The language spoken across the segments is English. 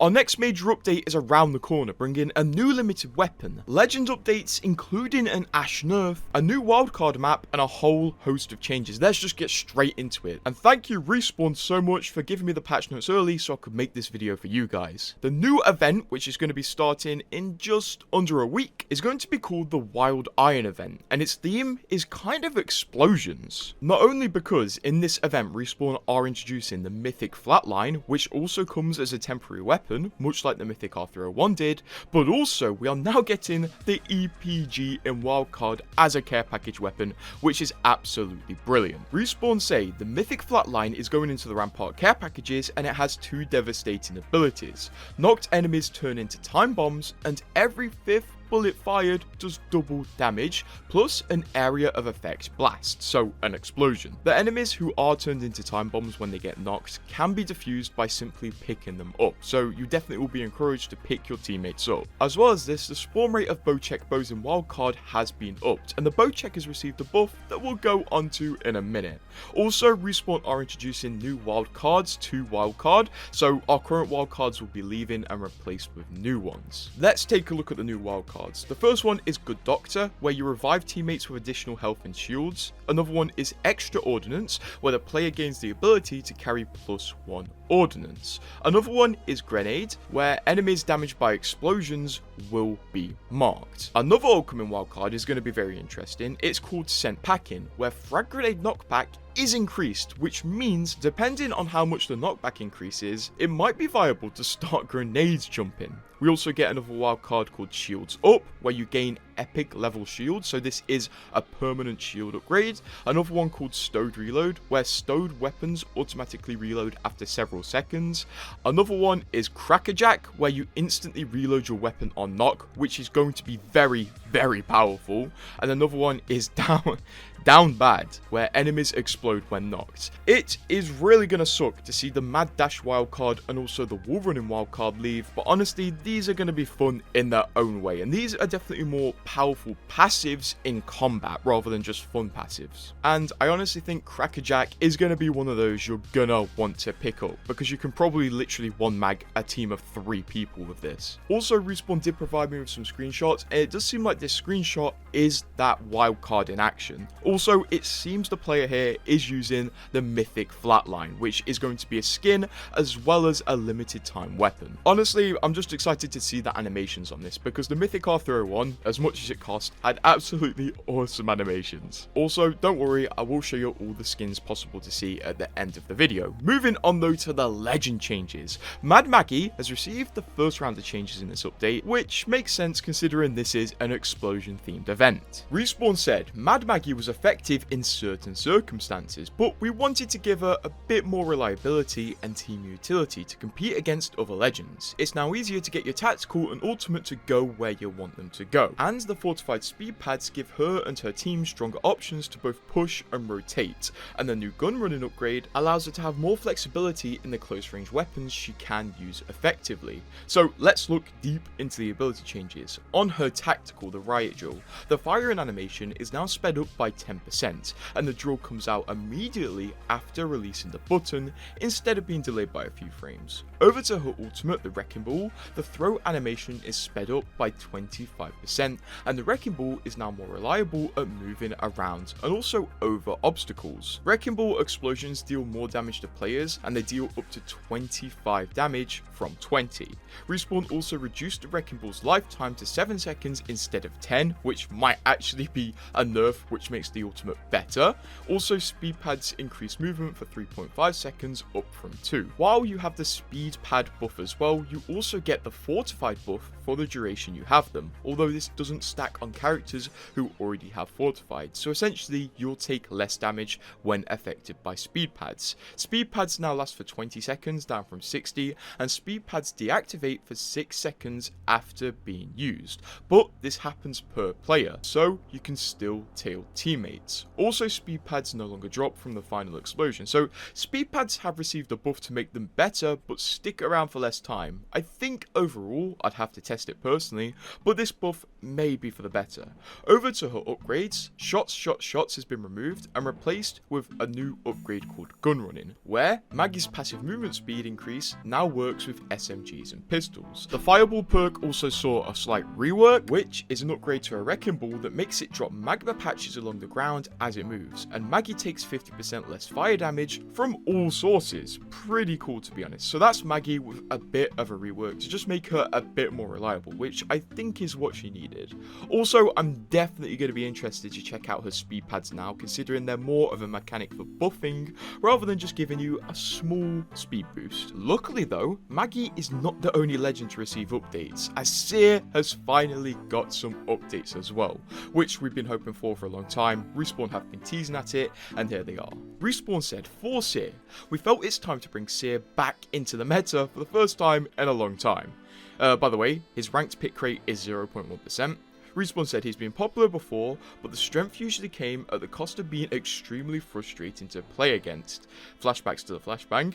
Our next major update is around the corner, bringing a new limited weapon, legend updates including an Ash nerf, a new wildcard map, and a whole host of changes. Let's just get straight into it. And thank you Respawn so much for giving me the patch notes early so I could make this video for you guys. The new event, which is going to be starting in just under a week, is going to be called the Wild Iron event, and its theme is kind of explosions. Not only because in this event Respawn are introducing the Mythic Flatline, which also comes as a temporary weapon, much like the Mythic R301 did, but also we are now getting the EPG in Wildcard as a care package weapon, which is absolutely brilliant. Respawn say the Mythic Flatline is going into the Rampart care packages, and it has two devastating abilities. Knocked enemies turn into time bombs, and every 5th bullet fired does double damage, plus an area of effect blast, so an explosion. The enemies who are turned into time bombs when they get knocked can be defused by simply picking them up, so you definitely will be encouraged to pick your teammates up. As well as this, the spawn rate of bow check bows in Wildcard has been upped, and the bow check has received a buff that we'll go onto in a minute. Also, Respawn are introducing new wildcards to Wildcard, so our current wildcards will be leaving and replaced with new ones. Let's take a look at the new wildcards. The first one is Good Doctor, where you revive teammates with additional health and shields. Another one is Extra Ordnance, where the player gains the ability to carry +1 ordnance. Another one is Grenade, where enemies damaged by explosions will be marked. Another upcoming wildcard is going to be very interesting. It's called Scent Packing, where Frag Grenade Knockback is increased, which means depending on how much the knockback increases, it might be viable to start grenades jumping. We also get another wildcard called Shields Up, where you gain epic level shields, so this is a permanent shield upgrade. Another one called Stowed Reload, where stowed weapons automatically reload after several seconds. Another one is Crackerjack, where you instantly reload your weapon on knock, which is going to be very, very powerful. And another one is Down Bad, where enemies explode when knocked. It is really going to suck to see the Mad Dash wildcard and also the Wall Running wildcard leave, but honestly, these are going to be fun in their own way, and these are definitely more powerful passives in combat rather than just fun passives. And I honestly think Crackerjack is going to be one of those you're gonna want to pick up, because you can probably literally one mag a team of 3 people with this. Also, Respawn did provide me with some screenshots, and it does seem like this screenshot is that wildcard in action. Also, it seems the player here is using the Mythic Flatline, which is going to be a skin as well as a limited time weapon. Honestly, I'm just excited to see the animations on this, because the Mythic R301, as much as it cost, had absolutely awesome animations. Also, don't worry, I will show you all the skins possible to see at the end of the video. Moving on though to the legend changes. Mad Maggie has received the first round of changes in this update, which makes sense considering this is an explosion themed event. Respawn said Mad Maggie was effective in certain circumstances, but we wanted to give her a bit more reliability and team utility to compete against other legends. It's now easier to get your tactical and ultimate to go where you want them to go, and the fortified speed pads give her and her team stronger options to both push and rotate, and the new gun running upgrade allows her to have more flexibility in the close range weapons she can use effectively. So let's look deep into the ability changes. On her tactical, the Riot Drill, the firing animation is now sped up by 10%, and the drill comes out immediately after releasing the button instead of being delayed by a few frames. Over to her ultimate, the Wrecking Ball, the throw animation is sped up by 25%, and the Wrecking Ball is now more reliable at moving around and also over obstacles. Wrecking Ball explosions deal more damage to players, and they deal up to 25 damage from 20. Respawn also reduced the Wrecking Ball's lifetime to 7 seconds instead of 10, which might actually be a nerf, which makes the ultimate better. Also, speed pads increase movement for 3.5 seconds up from 2. While you have the speed pad buff as well, you also get the fortified buff for the duration you have them, although this doesn't stack on characters who already have fortified, so essentially you'll take less damage when affected by speed pads. Speed pads now last for 20 seconds, down from 60, and speed pads deactivate for 6 seconds after being used, but this happens per player, so you can still tail teammates. teammates. Also, speed pads no longer drop from the final explosion, so speed pads have received a buff to make them better but stick around for less time. I think overall I'd have to test it personally, but this buff may be for the better. Over to her upgrades, shots has been removed and replaced with a new upgrade called gun running, where Maggie's passive movement speed increase now works with SMGs and pistols. The fireball perk also saw a slight rework, which is an upgrade to a wrecking ball that makes it drop magma patches along the ground as it moves, and Maggie takes 50% less fire damage from all sources. Pretty cool, to be honest. So that's Maggie with a bit of a rework to just make her a bit more reliable, which I think is what she needed. Also, I'm definitely going to be interested to check out her speed pads now, considering they're more of a mechanic for buffing rather than just giving you a small speed boost. Luckily though, Maggie is not the only legend to receive updates, as Seer has finally got some updates as well, which we've been hoping for a long time. Respawn have been teasing at it, and here they are. Respawn said, for Seer, we felt it's time to bring Seer back into the meta for the first time in a long time. By the way, his ranked pick rate is 0.1%. Respawn said he's been popular before, but the strength usually came at the cost of being extremely frustrating to play against. Flashbacks to the flashbang.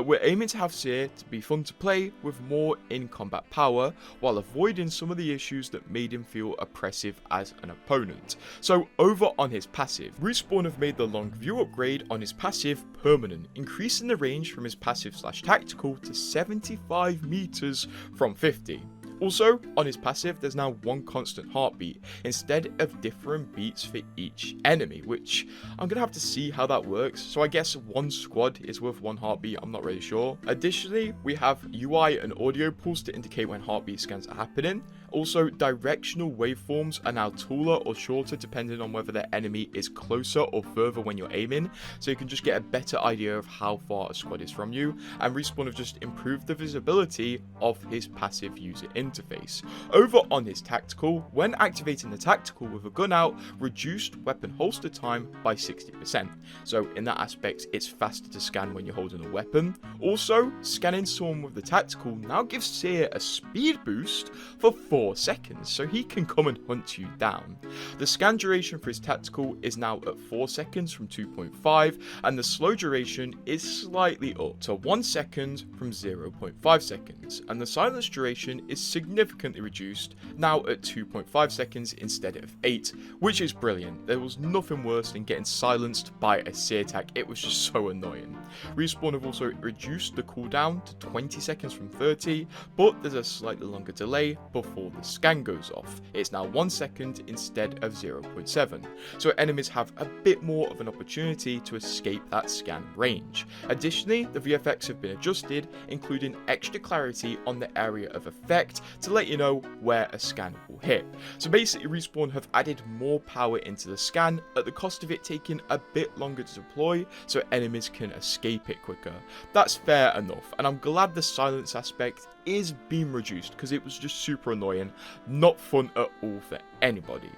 We're aiming to have Seer to be fun to play with more in-combat power, while avoiding some of the issues that made him feel oppressive as an opponent. So over on his passive, Respawn have made the long view upgrade on his passive permanent, increasing the range from his passive/tactical to 75 meters from 50. Also, on his passive, there's now one constant heartbeat, instead of different beats for each enemy, which I'm going to have to see how that works. So I guess one squad is worth one heartbeat, I'm not really sure. Additionally, we have UI and audio pulse to indicate when heartbeat scans are happening. Also, directional waveforms are now taller or shorter depending on whether the enemy is closer or further when you're aiming, so you can just get a better idea of how far a squad is from you. And Respawn have just improved the visibility of his passive user interface. Over on his tactical, when activating the tactical with a gun out, reduced weapon holster time by 60%. So in that aspect, it's faster to scan when you're holding a weapon. Also, scanning someone with the tactical now gives Seer a speed boost for 4 seconds, so he can come and hunt you down. The scan duration for his tactical is now at 4 seconds from 2.5, and the slow duration is slightly up to 1 second from 0.5 seconds, and the silence duration is significantly reduced, now at 2.5 seconds instead of 8, which is brilliant. There was nothing worse than getting silenced by a Seer attack, it was just so annoying. Respawn have also reduced the cooldown to 20 seconds from 30, but there's a slightly longer delay before the scan goes off. It's now 1 second instead of 0.7, so enemies have a bit more of an opportunity to escape that scan range. Additionally, the VFX have been adjusted, including extra clarity on the area of effect to let you know where a scan will hit. So basically, Respawn have added more power into the scan at the cost of it taking a bit longer to deploy, so enemies can escape it quicker. That's fair enough, and I'm glad the silence aspect is being reduced because it was just super annoying, not fun at all for anybody.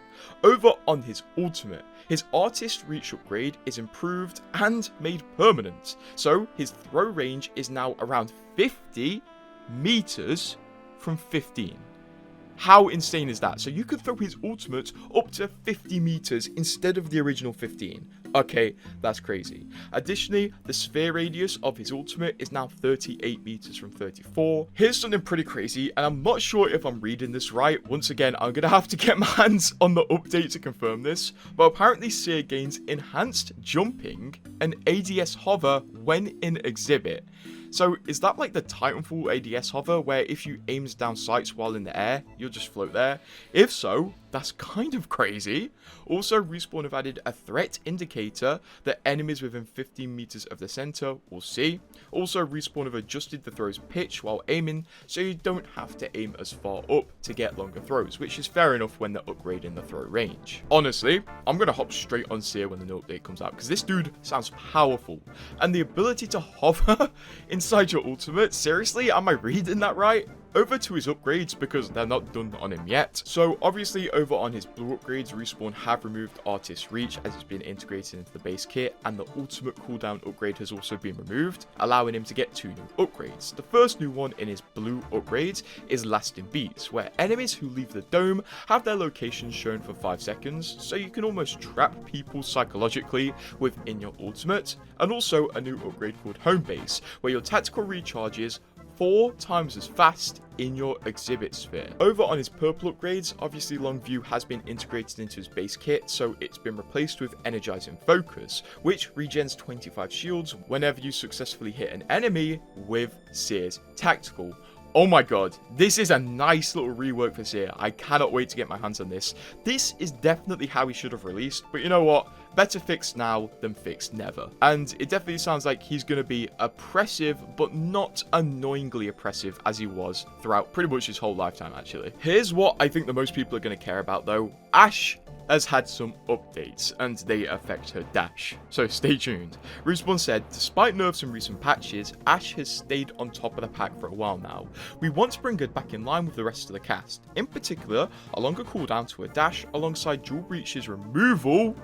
Over on his ultimate, his artist reach upgrade is improved and made permanent, so his throw range is now around 50 meters from 15. How insane is that? So you could throw his ultimate up to 50 meters instead of the original 15. Okay, that's crazy. Additionally, the sphere radius of his ultimate is now 38 meters from 34. Here's something pretty crazy, and I'm not sure if I'm reading this right. Once again, I'm gonna have to get my hands on the update to confirm this, but apparently Seer gains enhanced jumping and ADS hover when in exhibit. So is that like the Titanfall ADS hover, where if you aims down sights while in the air, you'll just float there? If so, that's kind of crazy. Also, Respawn have added a threat indicator that enemies within 15 meters of the center will see. Also, Respawn have adjusted the throw's pitch while aiming, so you don't have to aim as far up to get longer throws, which is fair enough when they're upgrading the throw range. Honestly, I'm going to hop straight on Seer when the new update comes out, because this dude sounds powerful. And the ability to hover inside your ultimate, seriously, am I reading that right? over to his upgrades because they're not done on him yet. So obviously over on his blue upgrades, Respawn have removed Artist Reach as it's been integrated into the base kit, and the ultimate cooldown upgrade has also been removed, allowing him to get 2 new upgrades. The first new one in his blue upgrades is Lasting Beats, where enemies who leave the dome have their locations shown for 5 seconds, so you can almost trap people psychologically within your ultimate, and also a new upgrade called Home Base, where your tactical recharges 4 times as fast in your exhibit sphere. Over on his purple upgrades, obviously Long View has been integrated into his base kit, so it's been replaced with Energizing Focus, which regens 25 shields whenever you successfully hit an enemy with Sear's Tactical. Oh my god, this is a nice little rework for Sear. I cannot wait to get my hands on this. This is definitely how he should have released, but you know what? Better fixed now than fixed never. And it definitely sounds like he's going to be oppressive, but not annoyingly oppressive as he was throughout pretty much his whole lifetime, actually. Here's what I think the most people are going to care about, though. Ash has had some updates, and they affect her dash, so stay tuned. Respawn said, despite nerfs in recent patches, Ash has stayed on top of the pack for a while now. We want to bring her back in line with the rest of the cast. In particular, a longer cooldown to her dash alongside Dual Breach's removal,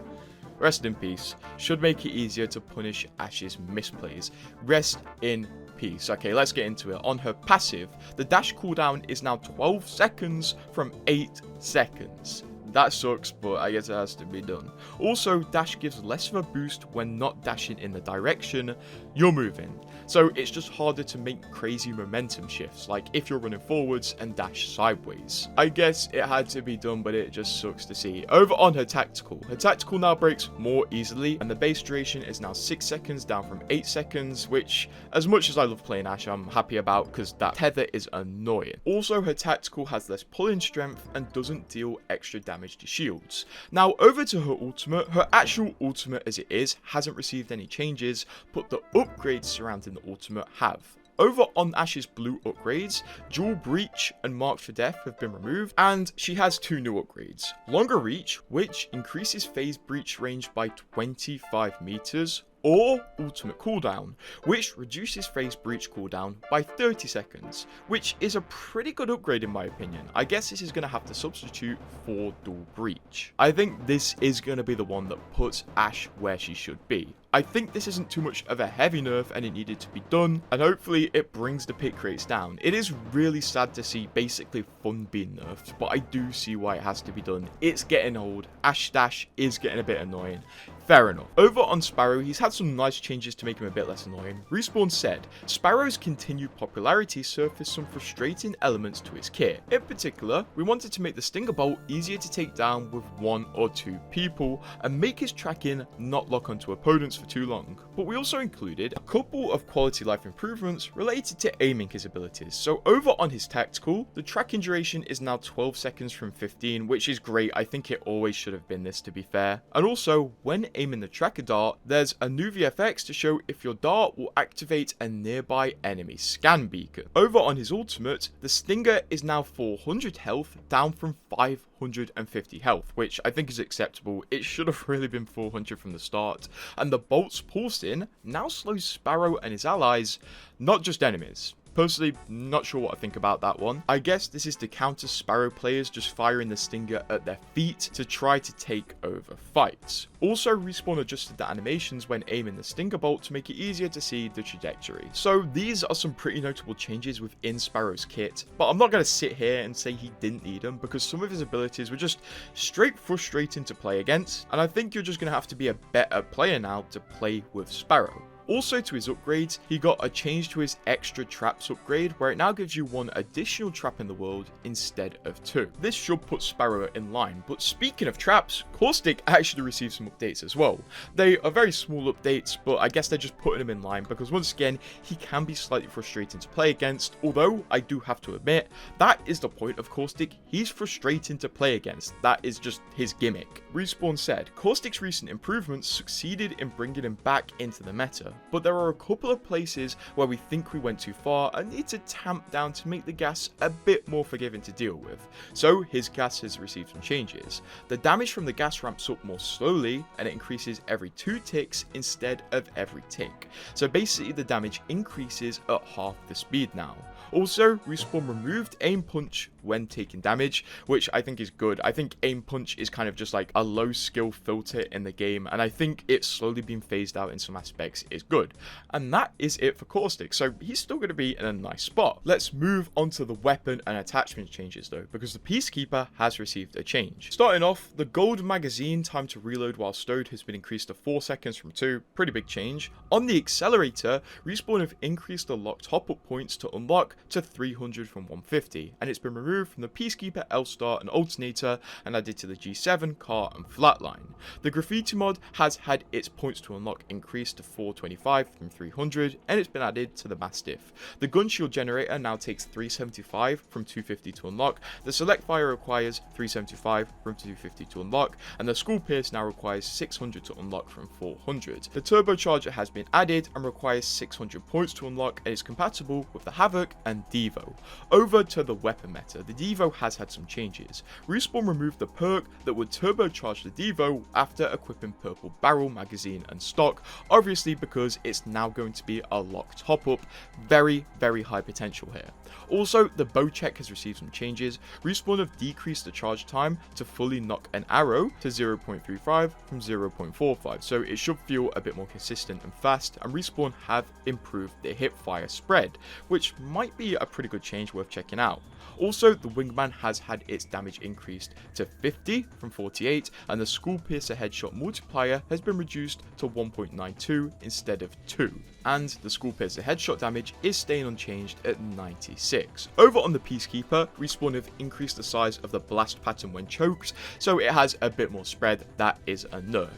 rest in peace, should make it easier to punish Ash's misplays. Rest in peace. Okay, let's get into it. On her passive, the dash cooldown is now 12 seconds from 8 seconds. That sucks, but I guess it has to be done. Also, dash gives less of a boost when not dashing in the direction you're moving. So it's just harder to make crazy momentum shifts, like if you're running forwards and dash sideways. I guess it had to be done, but it just sucks to see. Over on her tactical now breaks more easily, and the base duration is now 6 seconds down from 8 seconds, which, as much as I love playing Ashe, I'm happy about because that tether is annoying. Also, her tactical has less pulling strength and doesn't deal extra damage to shields. Now over to her ultimate. Her actual ultimate as it is hasn't received any changes, but the upgrades surrounding the ultimate have. Over on Ash's blue upgrades, Dual Breach and Marked for Death have been removed, and she has 2 new upgrades. Longer Reach, which increases phase breach range by 25 meters, or Ultimate Cooldown, which reduces phase breach cooldown by 30 seconds, which is a pretty good upgrade in my opinion. I guess this is going to have to substitute for Dual Breach. I think this is going to be the one that puts Ashe where she should be. I think this isn't too much of a heavy nerf and it needed to be done, and hopefully it brings the pick rates down. It is really sad to see basically fun being nerfed, but I do see why it has to be done. It's getting old. Ashe Dash is getting a bit annoying. Fair enough. Over on Sparrow, he's had some nice changes to make him a bit less annoying. Respawn said, Sparrow's continued popularity surfaced some frustrating elements to his kit. In particular, we wanted to make the Stinger Bolt easier to take down with 1 or 2 people, and make his tracking not lock onto opponents for too long. But we also included a couple of quality life improvements related to aiming his abilities. So over on his tactical, the tracking duration is now 12 seconds from 15, which is great. I think it always should have been this, to be fair. And also, when aiming the tracker dart, there's a new VFX to show if your dart will activate a nearby enemy scan beacon. Over on his ultimate, the Stinger is now 400 health, down from 550 health, which I think is acceptable. It should have really been 400 from the start. And the bolt's pulsing now slows Sparrow and his allies, not just enemies. Personally, not sure what I think about that one. I guess this is to counter Sparrow players just firing the Stinger at their feet to try to take over fights. Also, Respawn adjusted the animations when aiming the Stinger Bolt to make it easier to see the trajectory. So these are some pretty notable changes within Sparrow's kit, but I'm not going to sit here and say he didn't need them, because some of his abilities were just straight frustrating to play against, and I think you're just going to have to be a better player now to play with Sparrow. Also, to his upgrades, he got a change to his extra traps upgrade, where it now gives you 1 additional trap in the world instead of 2. This should put Sparrow in line, but speaking of traps, Caustic actually received some updates as well. They are very small updates, but I guess they're just putting him in line, because once again, he can be slightly frustrating to play against, although I do have to admit, that is the point of Caustic. He's frustrating to play against. That is just his gimmick. Respawn said, Caustic's recent improvements succeeded in bringing him back into the meta. but there are a couple of places where we think we went too far and need to tamp down to make the gas a bit more forgiving to deal with. So his gas has received some changes. The damage from the gas ramps up more slowly and it increases every 2 ticks instead of every tick. So basically the damage increases at half the speed now. Also, Respawn removed aim punch when taking damage, which I think is good. I think aim punch is kind of just like a low skill filter in the game, and I think it's slowly being phased out in some aspects is good. And that is it for Caustic, so he's still going to be in a nice spot. Let's move on to the weapon and attachment changes though, because the Peacekeeper has received a change. Starting off, the gold magazine time to reload while stowed has been increased to 4 seconds from 2, pretty big change. On the accelerator, Respawn have increased the lock top-up points to unlock to 300 from 150, and it's been removed from the Peacekeeper, L-Star and Alternator and added to the G7, Car and Flatline. The Graffiti mod has had its points to unlock increased to 425 from 300, and it's been added to the Mastiff. The gun shield generator now takes 375 from 250 to unlock, the Select Fire requires 375 from 250 to unlock, and the Skull Pierce now requires 600 to unlock from 400. The Turbocharger has been added and requires 600 points to unlock and is compatible with the Havoc and Devo. Over to the weapon meta, the Devo has had some changes. Respawn removed the perk that would turbocharge the Devo after equipping purple barrel, magazine and stock, obviously because it's now going to be a lock top up. Very high potential here. Also, the bow check has received some changes. Respawn have decreased the charge time to fully knock an arrow to 0.35 from 0.45, so it should feel a bit more consistent and fast, and Respawn have improved the hip fire spread, which might be a pretty good change worth checking out. Also, the Wingman has had its damage increased to 50 from 48, and the Skull Piercer headshot multiplier has been reduced to 1.92 instead of 2. And the Skull Piercer headshot damage is staying unchanged at 96. Over on the Peacekeeper, Respawn have increased the size of the blast pattern when choked, so it has a bit more spread. That is a nerf.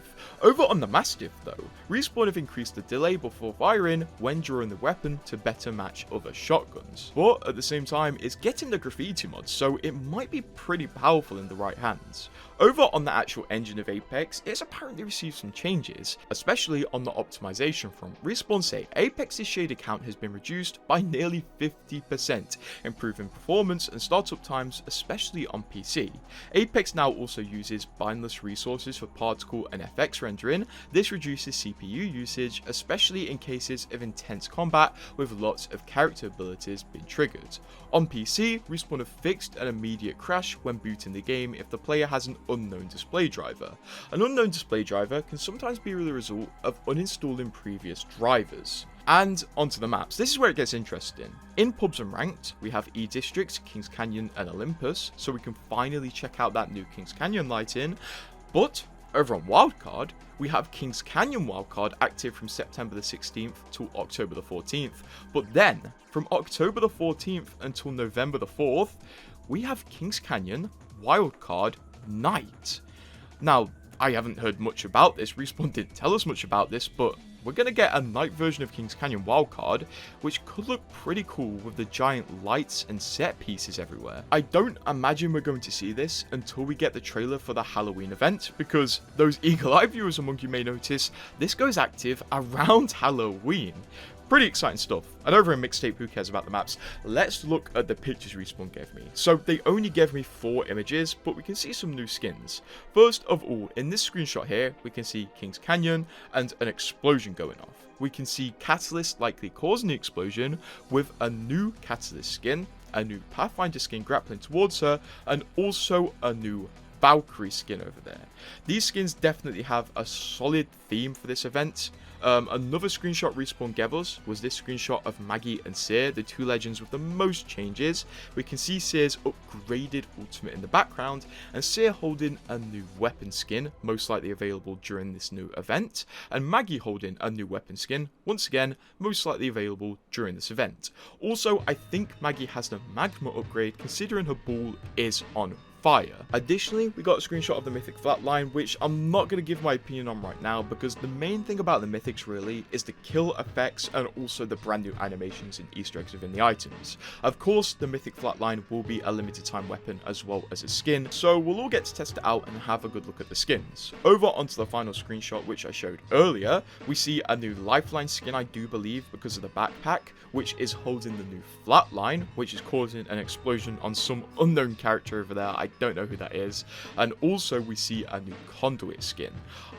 Over on the Mastiff though, Respawn have increased the delay before firing when drawing the weapon to better match other shotguns. But at the same time, it's getting the Graffiti mod, so it might be pretty powerful in the right hands. Over on the actual engine of Apex, it's apparently received some changes, especially on the optimization front. Respawn say Apex's shader count has been reduced by nearly 50%, improving performance and startup times, especially on PC. Apex now also uses bindless resources for particle and FX rendering. This reduces CPU usage, especially in cases of intense combat with lots of character abilities being triggered. On PC, Respawn have fixed an immediate crash when booting the game if the player has an unknown display driver. An unknown display driver can sometimes be the result of uninstalling previous drivers. And onto the maps. This is where it gets interesting. In pubs and ranked, we have E-District, Kings Canyon and Olympus, so we can finally check out that new Kings Canyon lighting. But over on Wildcard, we have Kings Canyon Wildcard active from September the 16th to October the 14th. But then, from October the 14th until November the 4th, we have Kings Canyon Wildcard Night. Now, I haven't heard much about this. Respawn didn't tell us much about this, but we're going to get a night version of Kings Canyon Wildcard, which could look pretty cool with the giant lights and set pieces everywhere. I don't imagine we're going to see this until we get the trailer for the Halloween event, because those eagle eye viewers among you may notice, this goes active around Halloween. Pretty exciting stuff. And over in Mixtape, who cares about the maps? Let's look at the pictures Respawn gave me. So they only gave me 4 images, but we can see some new skins. First of all, in this screenshot here, we can see Kings Canyon and an explosion going off. We can see Catalyst likely causing the explosion with a new Catalyst skin, a new Pathfinder skin grappling towards her, and also a new Valkyrie skin over there. These skins definitely have a solid theme for this event. Another screenshot Respawn gave us was this screenshot of Maggie and Seer, the 2 legends with the most changes. We can see Seer's upgraded ultimate in the background, and Seer holding a new weapon skin, most likely available during this new event, and Maggie holding a new weapon skin, once again, most likely available during this event. Also, I think Maggie has the Magma upgrade, considering her ball is on fire. Additionally, we got a screenshot of the mythic flatline, which I'm not going to give my opinion on right now, because the main thing about the mythics really is the kill effects and also the brand new animations and Easter eggs within the items. Of course, the mythic flatline will be a limited time weapon as well as a skin, so we'll all get to test it out and have a good look at the skins. Over onto the final screenshot, which I showed earlier, we see a new lifeline skin, I do believe, because of the backpack, which is holding the new flatline, which is causing an explosion on some unknown character over there. I don't know who that is. And also we see a new conduit skin.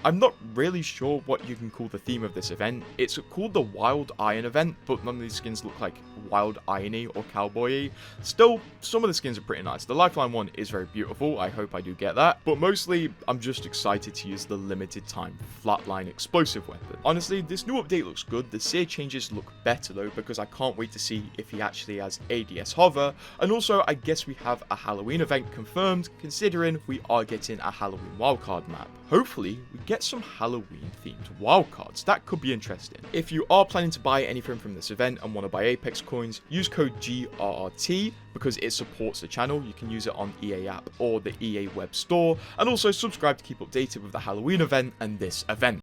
I'm not really sure what you can call the theme of this event. It's called the Wild Iron event, but none of these skins look like wild irony or cowboy-y. Still, some of the skins are pretty nice. The lifeline one is very beautiful. I hope I do get that. But mostly, I'm just excited to use the limited time flatline explosive weapon. Honestly, this new update looks good. The seer changes look better though, because I can't wait to see if he actually has ADS hover. And also, I guess we have a Halloween event confirmed, considering we are getting a Halloween wildcard map. Hopefully, we get some Halloween themed wildcards. That could be interesting. If you are planning to buy anything from this event and want to buy Apex coins, use code GRRT because it supports the channel. You can use it on EA app or the EA web store, and also subscribe to keep updated with the Halloween event and this event.